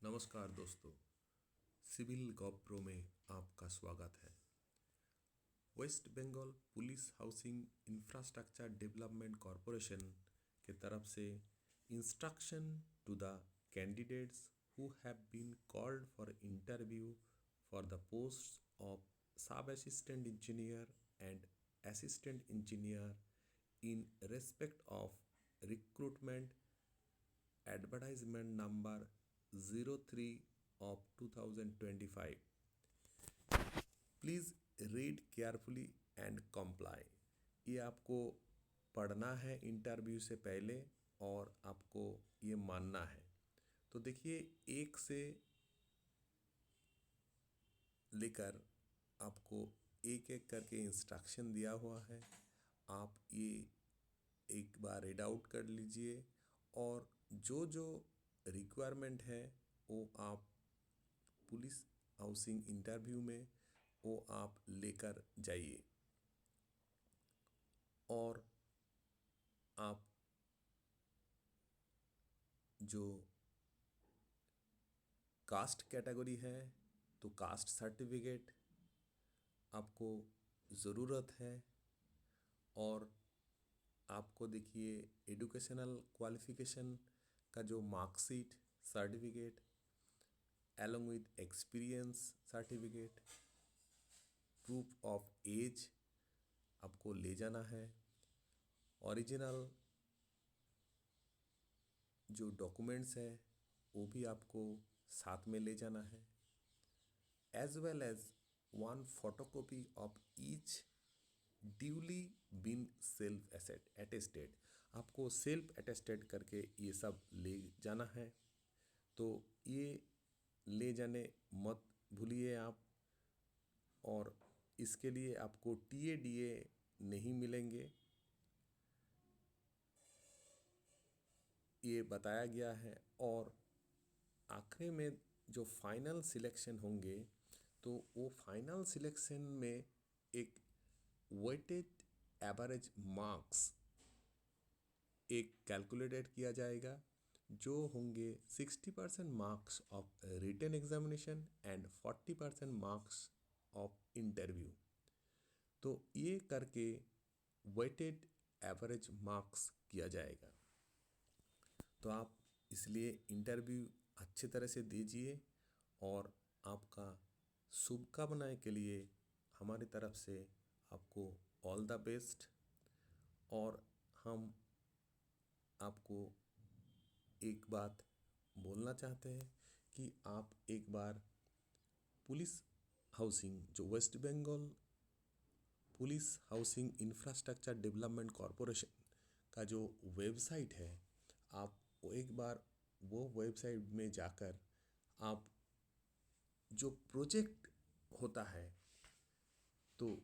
नमस्कार दोस्तों, सिविल गॉव प्रो में आपका स्वागत है। Waste Bengal police housing infrastructure development corporation के तरफ से instruction to the candidates who have been called for interview for the post of sub assistant engineer and assistant engineer in respect of recruitment advertisement number 03 of 2025. Please read carefully and comply। ये आपको पढ़ना है interview से पहले और आपको ये मानना है। तो देखिए, एक से लेकर आपको एक एक करके इंस्ट्रक्शन दिया हुआ है। आप ये एक बार रीड आउट कर लीजिए और जो जो रिक्वायरमेंट है वो आप पुलिस हाउसिंग इंटरव्यू में वो आप लेकर जाइए। और आप जो कास्ट कैटेगरी है तो कास्ट सर्टिफिकेट आपको ज़रूरत है। और आपको देखिए, एजुकेशनल क्वालिफिकेशन का जो marksheet certificate along with experience certificate, proof of age आपको ले जाना है। ओरिजिनल जो डॉक्यूमेंट्स है वो भी आपको साथ में ले जाना है, as well as one photocopy of each duly been self attested. आपको सेल्फ अटेस्टेड करके ये सब ले जाना है। तो ये ले जाने मत भूलिए आप। और इसके लिए आपको TADA नहीं मिलेंगे, ये बताया गया है। और आखिरी में जो फाइनल सिलेक्शन होंगे तो वो फाइनल सिलेक्शन में एक वेटेड एवरेज मार्क्स एक कैलकुलेटेड किया जाएगा, जो होंगे 60% marks of written examination and 40% marks of interview. तो ये करके वेटेड एवरेज मार्क्स किया जाएगा। तो आप इसलिए इंटरव्यू अच्छी तरह से दीजिए और आपका शुभकामनाएं के लिए हमारी तरफ से आपको ऑल द बेस्ट। और हम आपको एक बात बोलना चाहते हैं कि आप एक बार पुलिस हाउसिंग जो West Bengal police housing infrastructure development corporation का जो वेबसाइट है, आप वो एक बार वो वेबसाइट में जाकर आप जो प्रोजेक्ट होता है, तो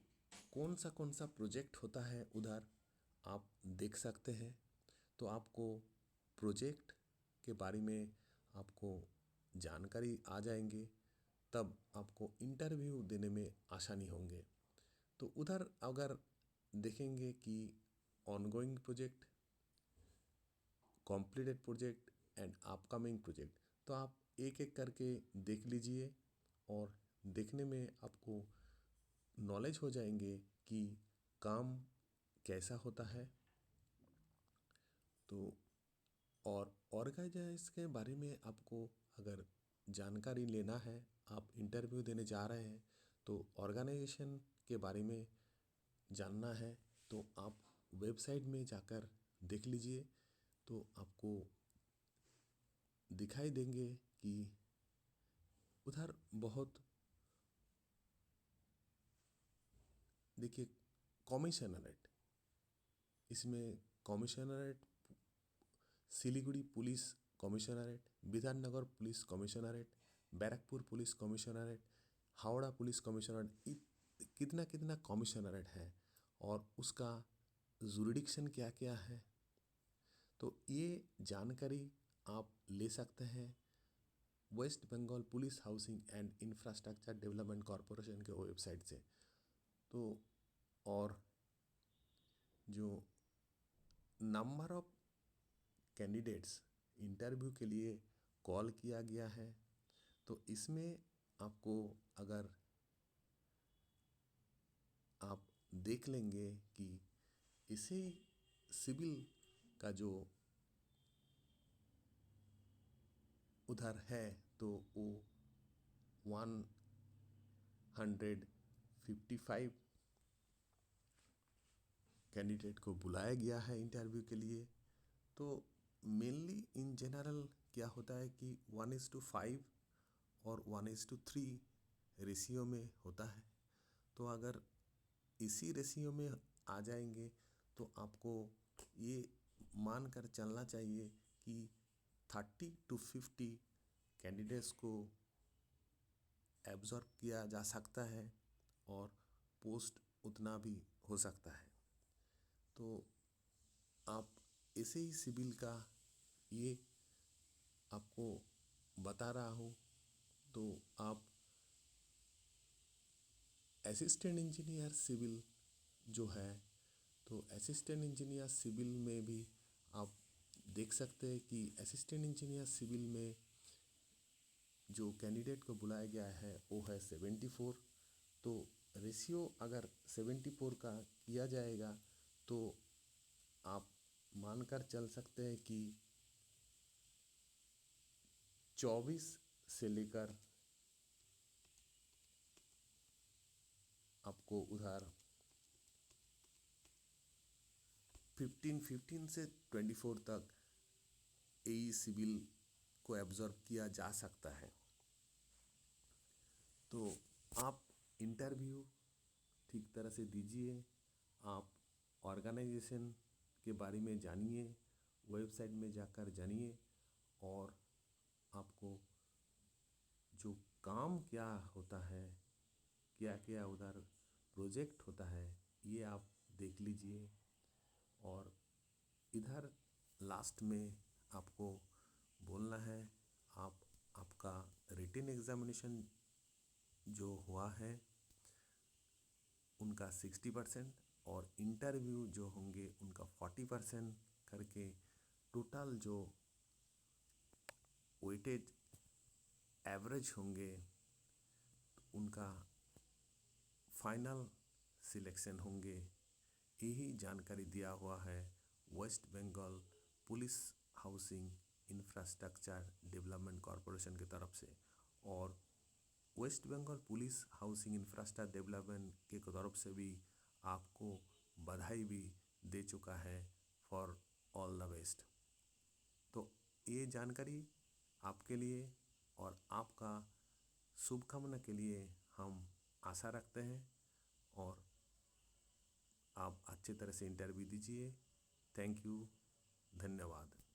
कौन सा प्रोजेक्ट होता है उधर आप देख सकते हैं। तो आपको प्रोजेक्ट के बारे में आपको जानकारी आ जाएंगे, तब आपको इंटरव्यू देने में आसानी होंगे। तो उधर अगर देखेंगे कि ongoing project, completed project and upcoming project, तो आप एक एक करके देख लीजिए और देखने में आपको नॉलेज हो जाएंगे कि काम कैसा होता है। तो और ऑर्गेनाइज के बारे में आपको अगर जानकारी लेना है, आप इंटरव्यू देने जा रहे हैं तो ऑर्गेनाइजेशन के बारे में जानना है, तो आप वेबसाइट में जाकर देख लीजिए। तो आपको दिखाई देंगे कि उधर बहुत, देखिए, कमिश्नरेट, इसमें commissionerate Siliguri police commissionerate, Bidhannagar police commissionerate, Barrackpore police commissionerate, Howrah police commissionerate, कितना कितना कमिश्नरेट है और उसका जुरिडिक्शन क्या क्या है। तो ये जानकारी आप ले सकते हैं West Bengal police housing and infrastructure development corporation के वेबसाइट से। तो और जो नंबर ऑफ कैंडिडेट्स इंटरव्यू के लिए कॉल किया गया है तो इसमें आपको अगर आप देख लेंगे कि इसे सिविल का जो उधर है तो वो 155 कैंडिडेट को बुलाया गया है इंटरव्यू के लिए। तो मेनली इन जनरल क्या होता है कि 1:5 और 1:3 रेशियो में होता है। तो अगर इसी रेशियो में आ जाएंगे तो आपको ये मान कर चलना चाहिए कि 30 to 50 कैंडिडेट्स को एब्जॉर्ब किया जा सकता है और पोस्ट उतना भी हो सकता है। तो आप ऐसे ही सिविल का ये आपको बता रहा हूँ। तो आप असिस्टेंट इंजीनियर सिविल जो है, तो असिस्टेंट इंजीनियर सिविल में भी आप देख सकते हैं कि असिस्टेंट इंजीनियर सिविल में जो कैंडिडेट को बुलाया गया है वो है 74। तो रेशियो अगर 74 का किया जाएगा तो आप मानकर चल सकते हैं कि 24 से लेकर आपको उधर 15 से 24 तक एई सिविल को एब्जॉर्ब किया जा सकता है। तो आप इंटरव्यू ठीक तरह से दीजिए, आप ऑर्गेनाइजेशन के बारे में जानिए, वेबसाइट में जाकर जानिए और आपको जो काम क्या होता है, क्या क्या उधर प्रोजेक्ट होता है, ये आप देख लीजिए। और इधर लास्ट में आपको बोलना है, आपका रिटन एग्जामिनेशन जो हुआ है उनका 60% और इंटरव्यू जो होंगे उनका 40% करके टोटल जो वेटेज एवरेज होंगे उनका फाइनल सिलेक्शन होंगे। यही जानकारी दिया हुआ है waste Bengal police housing infrastructure development corporation की तरफ से। और West Bengal police housing infrastructure development के तरफ से भी आपको बधाई भी दे चुका है फॉर ऑल द बेस्ट। तो ये जानकारी आपके लिए और आपका शुभकामना के लिए हम आशा रखते हैं और आप अच्छे तरह से इंटरव्यू दीजिए। थैंक यू, धन्यवाद।